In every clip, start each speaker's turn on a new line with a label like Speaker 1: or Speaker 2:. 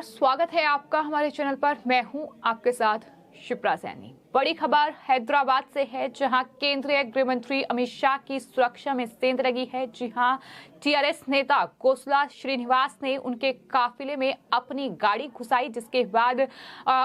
Speaker 1: नमस्कार, स्वागत है आपका हमारे चैनल पर। मैं हूं आपके साथ शिप्रा सैनी। बड़ी खबर हैदराबाद से है, जहां केंद्रीय गृह मंत्री अमित शाह की सुरक्षा में सेंध लगी है। जी हां, टीआरएस नेता कोसला श्रीनिवास ने उनके काफिले में अपनी गाड़ी घुसाई, जिसके बाद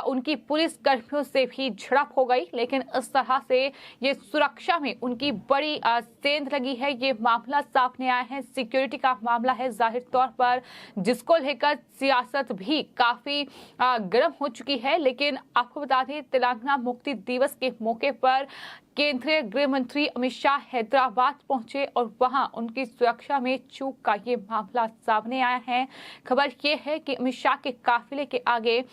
Speaker 1: उनकी पुलिस कर्मियों से भी झड़प हो गई। लेकिन इस तरह से ये सुरक्षा में उनकी बड़ी सेंध लगी है, ये मामला सामने आया है। सिक्योरिटी का मामला है जाहिर तौर पर, जिसको लेकर सियासत भी काफी गर्म हो चुकी है। लेकिन आपको बता दें, तेलंगाना मुक्ति दिवस के मौके पर केंद्रीय गृह मंत्री अमित शाह हैदराबाद पहुंचे और वहां उनकी सुरक्षा में चूक का ये मामला सामने आया है। खबर ये है कि अमित शाह के काफिले के आगे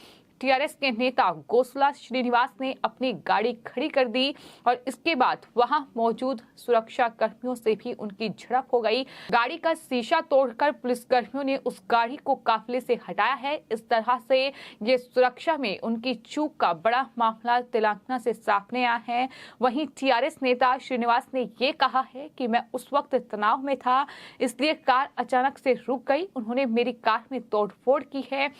Speaker 1: टीआरएस के नेता कोसला श्रीनिवास ने अपनी गाड़ी खड़ी कर दी और इसके बाद वहां मौजूद सुरक्षा कर्मियों से भी उनकी झड़प हो गई। गाड़ी का शीशा तोड़कर पुलिस कर्मियों ने उस गाड़ी को काफिले से हटाया है। इस तरह से ये सुरक्षा में उनकी चूक का बड़ा मामला तेलंगाना से सामने आया है। वहीं टीआरएस नेता श्रीनिवास ने ये कहा है कि मैं उस वक्त तनाव में था, इसलिए कार अचानक से रुक गई। उन्होंने मेरी कार में तोड़फोड़ की है,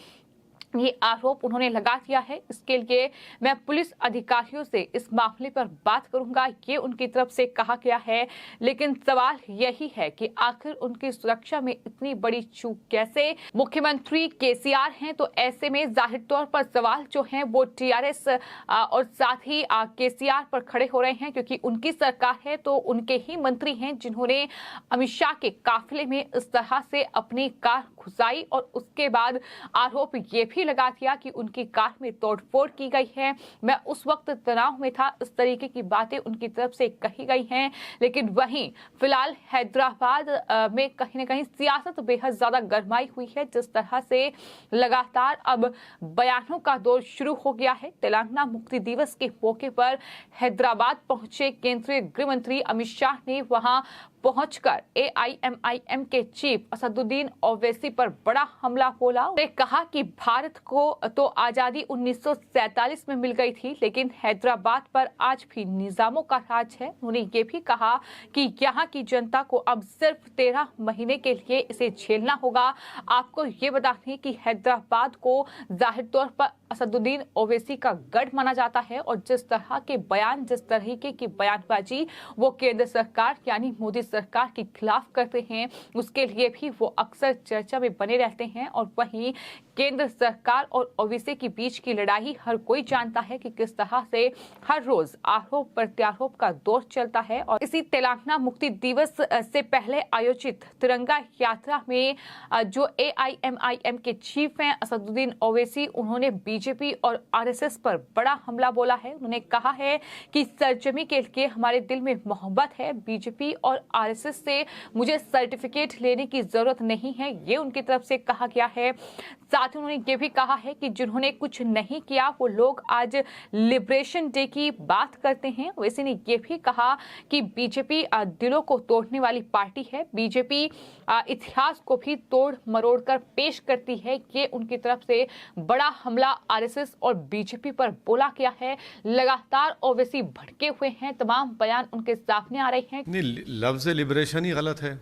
Speaker 1: ये आरोप उन्होंने लगा दिया है। इसके लिए मैं पुलिस अधिकारियों से इस मामले पर बात करूंगा, ये उनकी तरफ से कहा गया है। लेकिन सवाल यही है कि आखिर उनकी सुरक्षा में इतनी बड़ी चूक कैसे? मुख्यमंत्री केसीआर हैं, तो ऐसे में जाहिर तौर पर सवाल जो हैं वो टीआरएस और साथ ही केसीआर पर खड़े हो रहे हैं, क्योंकि उनकी सरकार है तो उनके ही मंत्री हैं जिन्होंने अमित शाह के काफिले में इस तरह से अपनी कार घुसाई और उसके बाद आरोप ये भी लगा दिया कि उनकी कार में तोड़फोड़ की गई है। मैं उस वक्त तनाव में था, इस तरीके की बातें उनकी तरफ से कही गई हैं। लेकिन वहीं फिलहाल हैदराबाद में कहीं ना कहीं सियासत बेहद ज्यादा गरमाई हुई है। जिस तरह से लगातार अब बयानों का दौर शुरू हो गया है। तेलंगाना मुक्ति दिवस के मौके पर हैदराबाद पहुंचे केंद्रीय गृह मंत्री अमित शाह ने वहां पहुंचकर एआईएमआईएम के चीफ असदुद्दीन ओवैसी पर बड़ा हमला बोला। उन्होंने कहा कि भारत को तो आजादी 1947 में मिल गई थी, लेकिन हैदराबाद पर आज भी निजामों का राज है। उन्होंने ये भी कहा कि यहाँ की जनता को अब सिर्फ 13 महीने के लिए इसे झेलना होगा। आपको ये बता दें कि हैदराबाद को जाहिर तौर पर असदुद्दीन ओवैसी का गढ़ माना जाता है और जिस तरह के बयान, जिस तरीके की बयानबाजी वो केंद्र सरकार यानी मोदी सरकार के खिलाफ करते हैं, उसके लिए भी वो अक्सर चर्चा में बने रहते हैं। और वहीं केंद्र सरकार और ओवैसी के बीच की लड़ाई हर कोई जानता है कि किस तरह से हर रोज आरोप प्रत्यारोप का दौर चलता है। और इसी तेलंगाना मुक्ति दिवस से पहले आयोजित तिरंगा यात्रा में जो एआईएमआईएम के चीफ हैं असदुद्दीन ओवैसी, उन्होंने बीजेपी और आरएसएस पर बड़ा हमला बोला है। उन्होंने कहा है कि सरजमी के लिए हमारे दिल में मोहब्बत है, बीजेपी और आरएसएस से मुझे सर्टिफिकेट लेने की जरूरत नहीं है, ये उनकी तरफ से कहा गया है। साथ ही उन्होंने ये भी कहा है कि जिन्होंने कुछ नहीं किया वो लोग आज लिबरेशन डे की बात करते हैं। वैसे ने ये भी कहा कि बीजेपी दिलों को तोड़ने वाली पार्टी है, बीजेपी इतिहास को भी तोड़ मरोड़ कर पेश करती है। ये उनकी तरफ से बड़ा हमला आरएसएस और बीजेपी पर बोला गया है। लगातार ओवैसी भड़के हुए हैं, तमाम बयान उनके सामने आ रहे हैं।
Speaker 2: नहीं, लफ्ज लिबरेशन ही गलत है।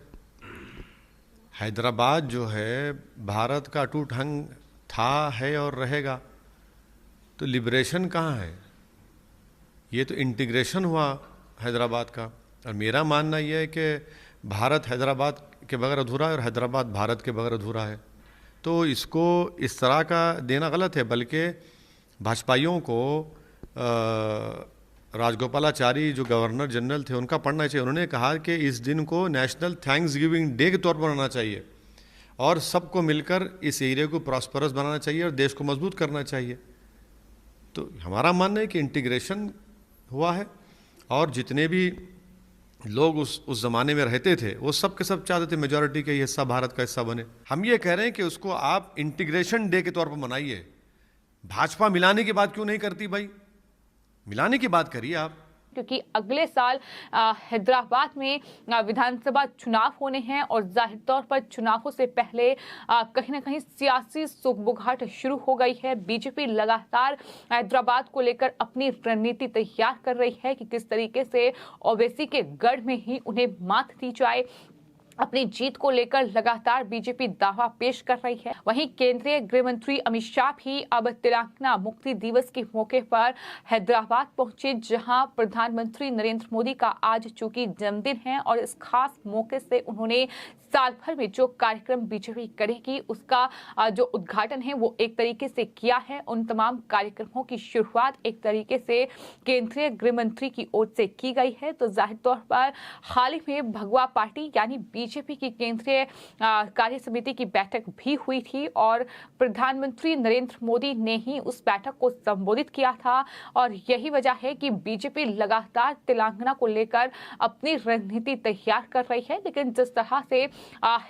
Speaker 2: हैदराबाद जो है भारत का अटूट अंग था, है और रहेगा। तो लिबरेशन कहाँ है? ये तो इंटीग्रेशन हुआ हैदराबाद का। और मेरा मानना यह है कि भारत हैदराबाद के बगैर अधूरा है और हैदराबाद भारत के बगैर अधूरा है। तो इसको इस तरह का देना गलत है। बल्कि भाजपाइयों को राजगोपालाचारी जो गवर्नर जनरल थे उनका पढ़ना चाहिए। उन्होंने कहा कि इस दिन को नेशनल थैंक्स गिविंग डे के तौर पर मनाना चाहिए और सबको मिलकर इस एरिया को प्रॉस्परस बनाना चाहिए और देश को मजबूत करना चाहिए। तो हमारा मानना है कि इंटीग्रेशन हुआ है और जितने भी लोग उस ज़माने में रहते थे वो सब के सब चाहते थे मेजॉरिटी का हिस्सा भारत का हिस्सा बने। हम ये कह रहे हैं कि उसको आप इंटीग्रेशन डे के तौर पर मनाइए। भाजपा मिलाने की बात क्यों नहीं करती भाई? मिलाने की बात करिए आप।
Speaker 1: क्योंकि अगले साल हैदराबाद में विधानसभा चुनाव होने हैं और जाहिर तौर पर चुनावों से पहले कहीं ना कहीं सियासी सुगबुगाहट शुरू हो गई है। बीजेपी लगातार हैदराबाद को लेकर अपनी रणनीति तैयार कर रही है कि किस तरीके से ओवैसी के गढ़ में ही उन्हें मात दी जाए। अपनी जीत को लेकर लगातार बीजेपी दावा पेश कर रही है। वहीं केंद्रीय गृह मंत्री अमित शाह भी अब तेलंगाना मुक्ति दिवस के मौके पर हैदराबाद पहुंचे, जहां प्रधानमंत्री नरेंद्र मोदी का आज चूंकि जन्मदिन है और इस खास मौके से उन्होंने साल भर में जो कार्यक्रम बीजेपी करेगी उसका जो उद्घाटन है वो एक तरीके से किया है। उन तमाम कार्यक्रमों की शुरुआत एक तरीके से केंद्रीय गृह मंत्री की ओर से की गई है। तो जाहिर तौर पर हाल ही में भगवा पार्टी यानी बीजेपी की केंद्रीय कार्य समिति की बैठक भी हुई थी और प्रधानमंत्री नरेंद्र मोदी ने ही उस बैठक को संबोधित किया था और यही वजह है कि बीजेपी लगातार तेलंगाना को लेकर अपनी रणनीति तैयार कर रही है। लेकिन जिस तरह से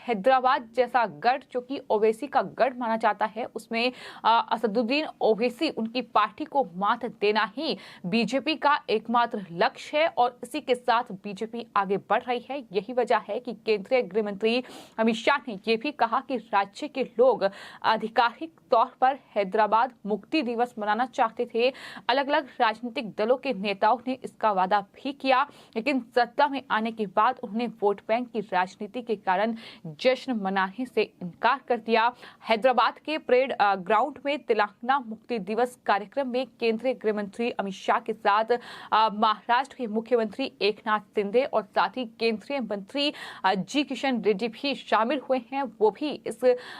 Speaker 1: हैदराबाद जैसा गढ़ जो कि ओवैसी का गढ़ माना जाता है, उसमें असदुद्दीन ओवैसी उनकी पार्टी को मात देना ही बीजेपी का एकमात्र लक्ष्य है और इसी के साथ बीजेपी आगे बढ़ रही है। यही वजह है कि केंद्रीय गृह मंत्री अमित शाह ने यह भी कहा कि राज्य के लोग आधिकारिक तौर पर हैदराबाद मुक्ति दिवस मनाना चाहते थे। अलग अलग राजनीतिक दलों के नेताओं ने इसका वादा भी किया, लेकिन सत्ता में आने के बाद उन्होंने वोट बैंक की राजनीति के कारण जश्न मनाने से इनकार कर दिया। हैदराबाद के परेड ग्राउंड में तेलंगाना मुक्ति दिवस कार्यक्रम में केंद्रीय गृह मंत्री अमित शाह के साथ महाराष्ट्र के मुख्यमंत्री एकनाथ शिंदे और साथ ही केंद्रीय मंत्री जी किशन रेड्डी भी शामिल हुए हैं, वो भी इस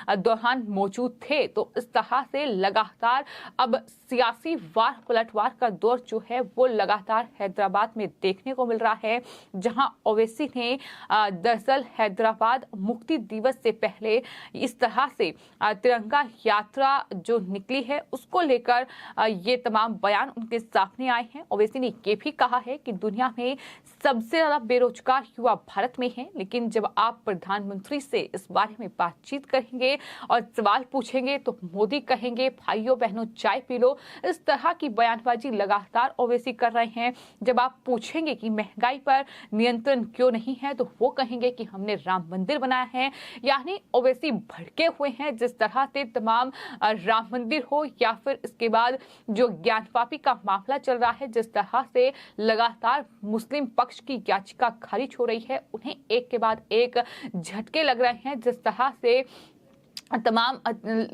Speaker 1: दौरान मौजूद थे। तो इस तरह से लगातार अब सियासी वार पलटवार का दौर जो है वो लगातार हैदराबाद में देखने को मिल रहा है, जहां ओवैसी ने दरअसल हैदराबाद मुक्ति दिवस से पहले इस तरह से तिरंगा यात्रा जो निकली है उसको लेकर ये तमाम बयान उनके सामने आए हैं। ओवैसी ने ये भी कहा है कि दुनिया में सबसे ज्यादा बेरोजगार युवा भारत में हैं, लेकिन जब आप प्रधानमंत्री से इस बारे में बातचीत करेंगे और सवाल पूछेंगे तो मोदी कहेंगे भाइयों बहनों चाय पी लो। इस तरह की बयानबाजी लगातार ओवैसी कर रहे हैं। जब आप पूछेंगे कि महंगाई पर नियंत्रण क्यों नहीं है तो वो कहेंगे कि हमने राम मंदिर बनाया है। यानी ओवैसी भड़के हुए हैं। जिस तरह से तमाम राम मंदिर हो या फिर इसके बाद जो ज्ञानवापी का मामला चल रहा है, जिस तरह से लगातार मुस्लिम पक्ष की याचिका खारिज हो रही है, उन्हें एक के बाद एक झटके लग रहे हैं। जिस तरह से तमाम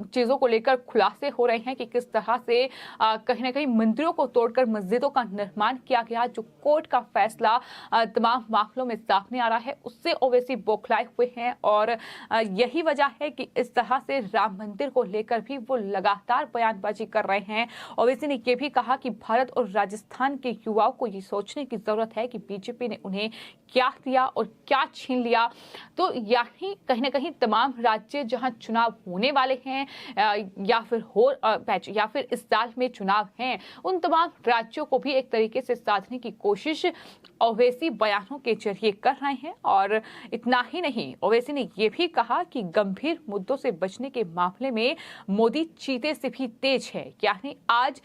Speaker 1: चीजों को लेकर खुलासे हो रहे हैं कि किस तरह से कहीं ना कहीं मंदिरों को तोड़कर मस्जिदों का निर्माण किया गया, जो कोर्ट का फैसला तमाम मामलों में सामने आ रहा है, उससे ओवैसी बौखलाए हुए हैं। और यही वजह है कि इस तरह से राम मंदिर को लेकर भी वो लगातार बयानबाजी कर रहे हैं। ओवैसी ने यह भी कहा कि भारत और राजस्थान के युवाओं को ये सोचने की जरूरत है कि बीजेपी ने उन्हें क्या दिया और क्या छीन लिया। तो यही कहीं ना कहीं तमाम राज्य जहां चुनाव होने वाले हैं या फिर इस साल में चुनाव हैं, उन तमाम राज्यों को भी एक तरीके से साधने की कोशिश ओवैसी बयानों के जरिए कर रहे हैं। और इतना ही नहीं, ओवैसी ने यह भी कहा कि गंभीर मुद्दों से बचने के मामले में मोदी चीते से भी तेज है। यानी आज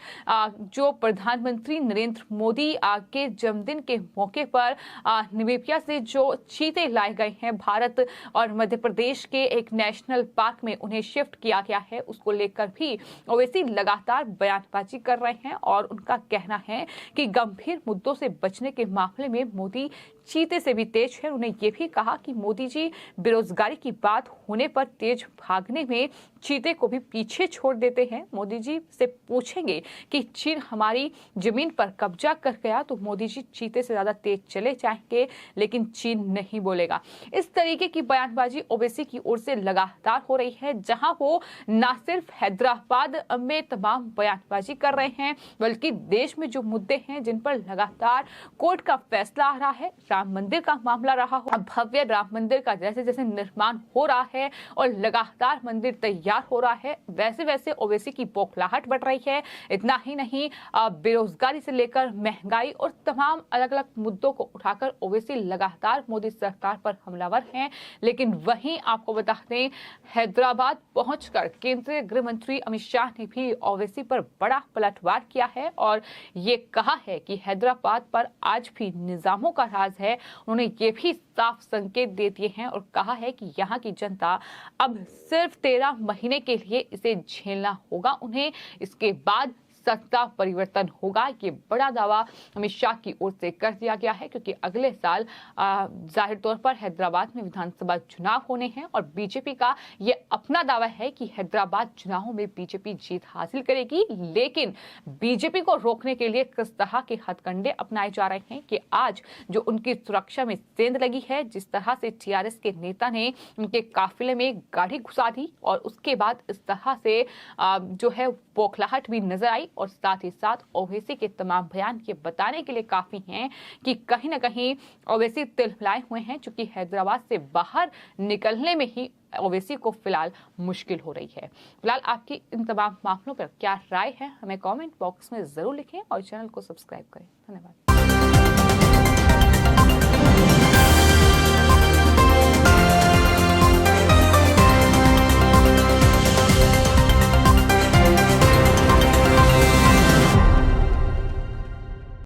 Speaker 1: जो प्रधानमंत्री नरेंद्र मोदी के जन्मदिन के मौके पर नामीबिया से जो चीते लाए गए हैं भारत और मध्य प्रदेश के एक नेशनल पार्क में उन्हें शिफ्ट किया गया है, उसको लेकर भी ओवैसी लगातार बयानबाजी कर रहे हैं। और उनका कहना है कि गंभीर मुद्दों से बचने के मामले में मोदी चीते से भी तेज है। उन्हें यह भी कहा कि मोदी जी बेरोजगारी की बात होने पर तेज भागने में चीते को भी पीछे छोड़ देते हैं। मोदी जी से पूछेंगे कि चीन हमारी जमीन पर कब्जा कर गया तो मोदी जी चीते से ज्यादा तेज चले जाएंगे, लेकिन चीन नहीं बोलेगा। इस तरीके की बयानबाजी ओवैसी की ओर से लगातार हो रही है, जहां वो न सिर्फ हैदराबाद में तमाम बयानबाजी कर रहे हैं, बल्कि देश में जो मुद्दे हैं जिन पर लगातार कोर्ट का फैसला आ रहा है, राम मंदिर का मामला रहा हो, भव्य राम मंदिर का जैसे जैसे निर्माण हो रहा है और लगातार मंदिर तैयार हो रहा है, वैसे वैसे ओवैसी की बौखलाहट बढ़ रही है। इतना ही नहीं, बेरोजगारी से लेकर महंगाई और तमाम अलग अलग मुद्दों को उठाकर ओवैसी लगातार मोदी सरकार पर हमलावर हैं। लेकिन वहीं आपको बता दें, हैदराबाद पहुंचकर केंद्रीय गृह मंत्री अमित शाह ने भी ओवैसी पर बड़ा पलटवार किया है और ये कहा है कि हैदराबाद पर आज भी निजामों का राज है। उन्होंने ये भी साफ संकेत दे दिए हैं और कहा है कि यहाँ की जनता अब सिर्फ 13 महीने के लिए इसे झेलना होगा उन्हें, इसके बाद सत्ता परिवर्तन होगा, ये बड़ा दावा अमित शाह की ओर से कर दिया गया है, क्योंकि अगले साल जाहिर तौर पर हैदराबाद में विधानसभा चुनाव होने हैं और बीजेपी का ये अपना दावा है कि हैदराबाद चुनावों में बीजेपी जीत हासिल करेगी। लेकिन बीजेपी को रोकने के लिए किस तरह के हथकंडे अपनाए जा रहे हैं कि आज जो उनकी सुरक्षा में सेंध लगी है, जिस तरह से टीआरएस के नेता ने उनके काफिले में गाड़ी घुसा दी और उसके बाद इस तरह से जो है बौखलाहट भी नजर आई, और साथ ही साथ ओवैसी के तमाम बयान ये बताने के लिए काफी हैं कि कहीं ना कहीं ओवैसी तिलमिलाए हुए हैं, चूंकि हैदराबाद से बाहर निकलने में ही ओवैसी को फिलहाल मुश्किल हो रही है। फिलहाल आपकी इन तमाम मामलों पर क्या राय है, हमें कमेंट बॉक्स में जरूर लिखें और चैनल को सब्सक्राइब करें। धन्यवाद।